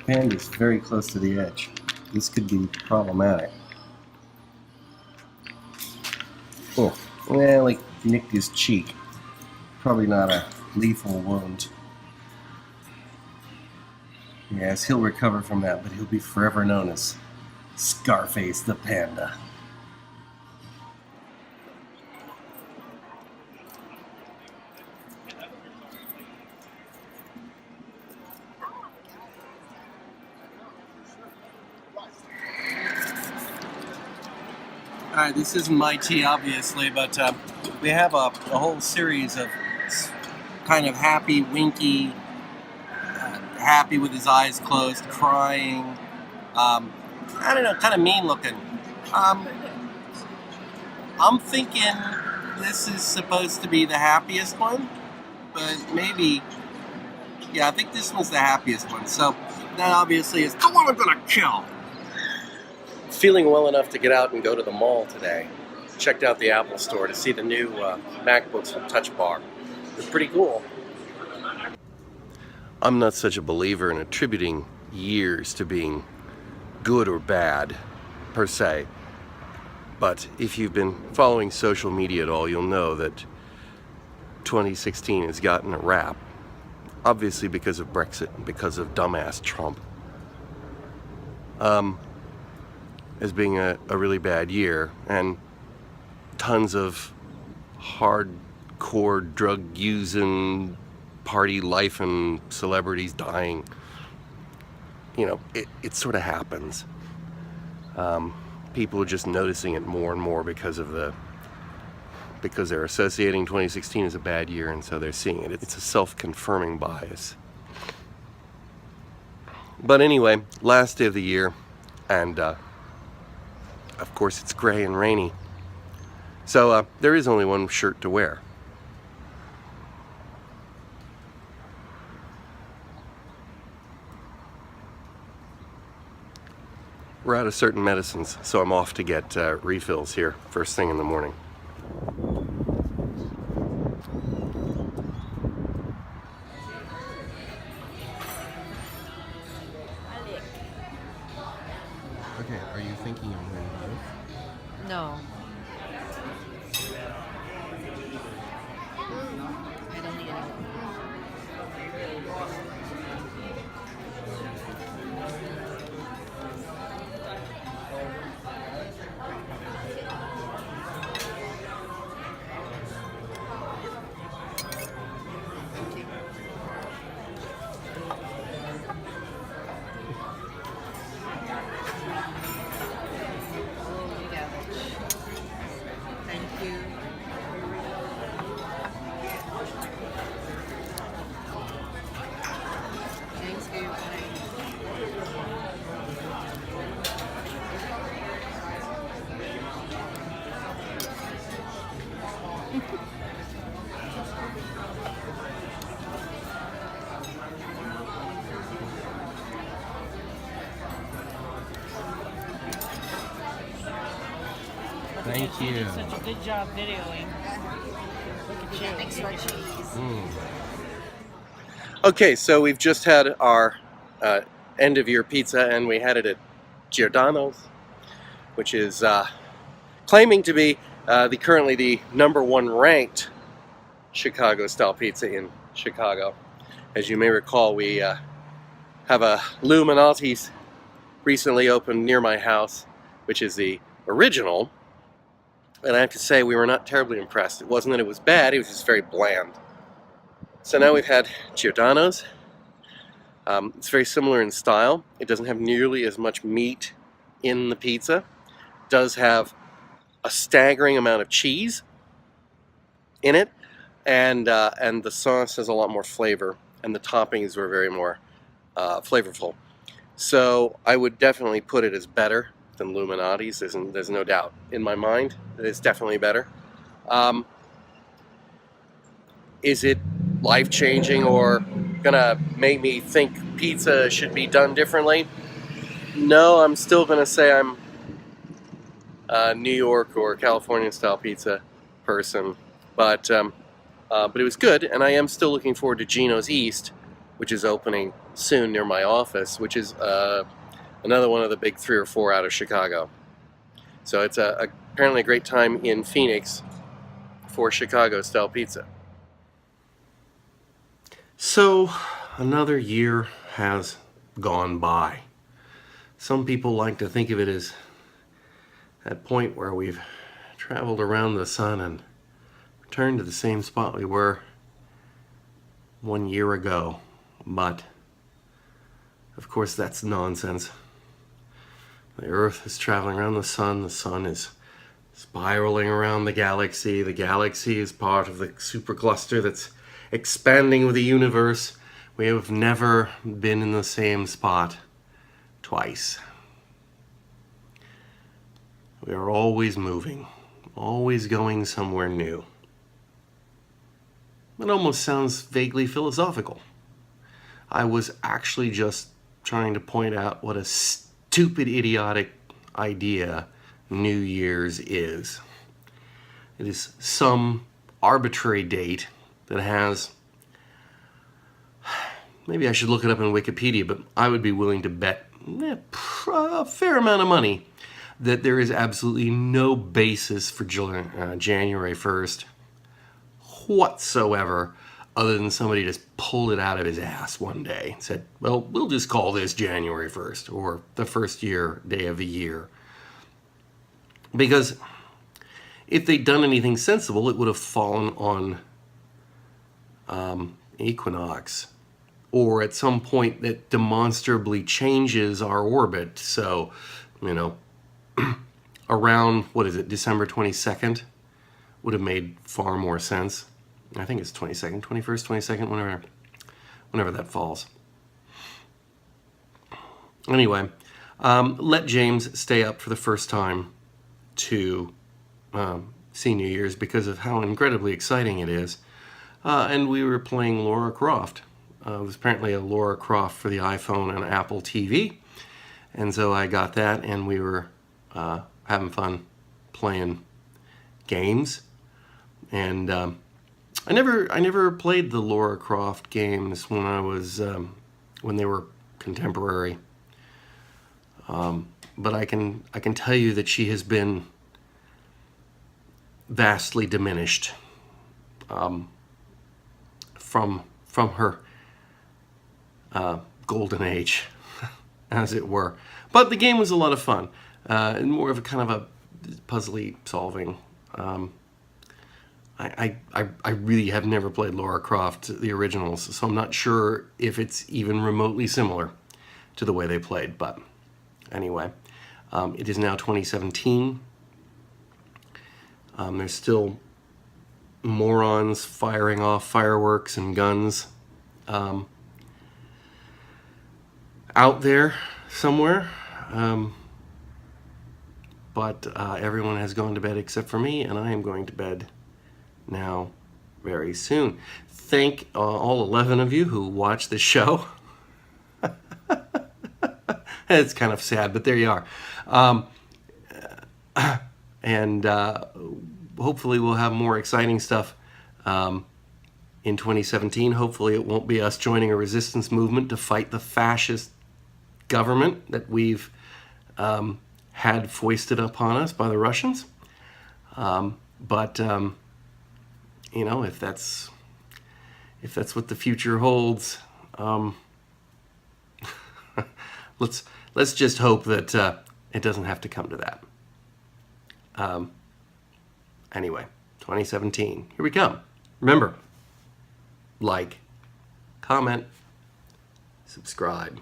pan is very close to the edge. This could be problematic. Oh, well, like nicked his cheek. Probably not a lethal wound. Yes, he'll recover from that, but he'll be forever known as Scarface the Panda. Alright, this isn't my tea, obviously, but we have a whole series of kind of happy, winky, happy with his eyes closed, crying, I don't know, kind of mean looking. I'm thinking this is supposed to be the happiest one, but maybe, yeah, I think this one's the happiest one. So that obviously is the one I'm gonna kill. Feeling well enough to get out and go to the mall today. Checked out the Apple Store to see the new MacBooks with Touch Bar. It's pretty cool. I'm not such a believer in attributing years to being good or bad, per se. But if you've been following social media at all, you'll know that 2016 has gotten a rap. Obviously because of Brexit and because of dumbass Trump. As being a really bad year, and tons of hardcore drug using, party life and celebrities dying. You know, it sort of happens. People are just noticing it more and more because they're associating 2016 as a bad year, and so they're seeing it. It's a self-confirming bias. But anyway, last day of the year, and of course it's gray and rainy. So there is only one shirt to wear. We're out of certain medicines, so I'm off to get refills here first thing in the morning. Okay, are you thinking of wearing both? No. I don't need it. Thank you. You did such a good job videoing. Look at you. Thanks for cheese. Okay, so we've just had our end of year pizza, and we had it at Giordano's, which is claiming to be currently the #1 ranked Chicago style pizza in Chicago. As you may recall, we have a Illuminati's recently opened near my house, which is the original. And I have to say, we were not terribly impressed. It wasn't that it was bad, it was just very bland. So now we've had Giordano's. It's very similar in style. It doesn't have nearly as much meat in the pizza. It does have a staggering amount of cheese in it, and the sauce has a lot more flavor, and the toppings were very more flavorful. So I would definitely put it as better than Illuminati's. There's no doubt in my mind that it's definitely better. Is it life-changing or gonna make me think pizza should be done differently? No, I'm still gonna say I'm a New York or California style pizza person, but it was good, and I am still looking forward to Gino's East, which is opening soon near my office, which is another one of the big 3 or 4 out of Chicago. So it's apparently a great time in Phoenix for Chicago-style pizza. So another year has gone by. Some people like to think of it as that point where we've traveled around the sun and returned to the same spot we were 1 year ago. But, of course, that's nonsense. The Earth is traveling around the sun is spiraling around the galaxy is part of the supercluster that's expanding with the universe. We have never been in the same spot twice. We are always moving, always going somewhere new. It almost sounds vaguely philosophical. I was actually just trying to point out what a stupid, idiotic idea New Year's is. It is some arbitrary date that has, maybe I should look it up in Wikipedia, but I would be willing to bet a fair amount of money that there is absolutely no basis for January 1st whatsoever, other than somebody just pulled it out of his ass one day and said, well, we'll just call this January 1st, or the first day of the year. Because if they'd done anything sensible, it would have fallen on equinox, or at some point that demonstrably changes our orbit. So, around, December 22nd would have made far more sense. I think it's 22nd, 21st, 22nd, whenever that falls. Anyway, let James stay up for the first time to see New Year's because of how incredibly exciting it is. And we were playing Lara Croft. It was apparently a Lara Croft for the iPhone and Apple TV. And so I got that, and we were having fun playing games. And I never played the Lara Croft games when I was when they were contemporary. But I can tell you that she has been vastly diminished from her golden age, as it were. But the game was a lot of fun, and more of a kind of a puzzly solving. I really have never played Lara Croft, the originals, so I'm not sure if it's even remotely similar to the way they played. But anyway, it is now 2017. There's still morons firing off fireworks and guns out there somewhere. But everyone has gone to bed except for me, and I am going to bed now very soon. Thank all 11 of you who watch this show. It's kind of sad, but there you are. And hopefully we'll have more exciting stuff in 2017. Hopefully it won't be us joining a resistance movement to fight the fascist government that we've had foisted upon us by the Russians. But if that's what the future holds, let's just hope that it doesn't have to come to that. Anyway, 2017, here we come. Remember, like, comment, subscribe.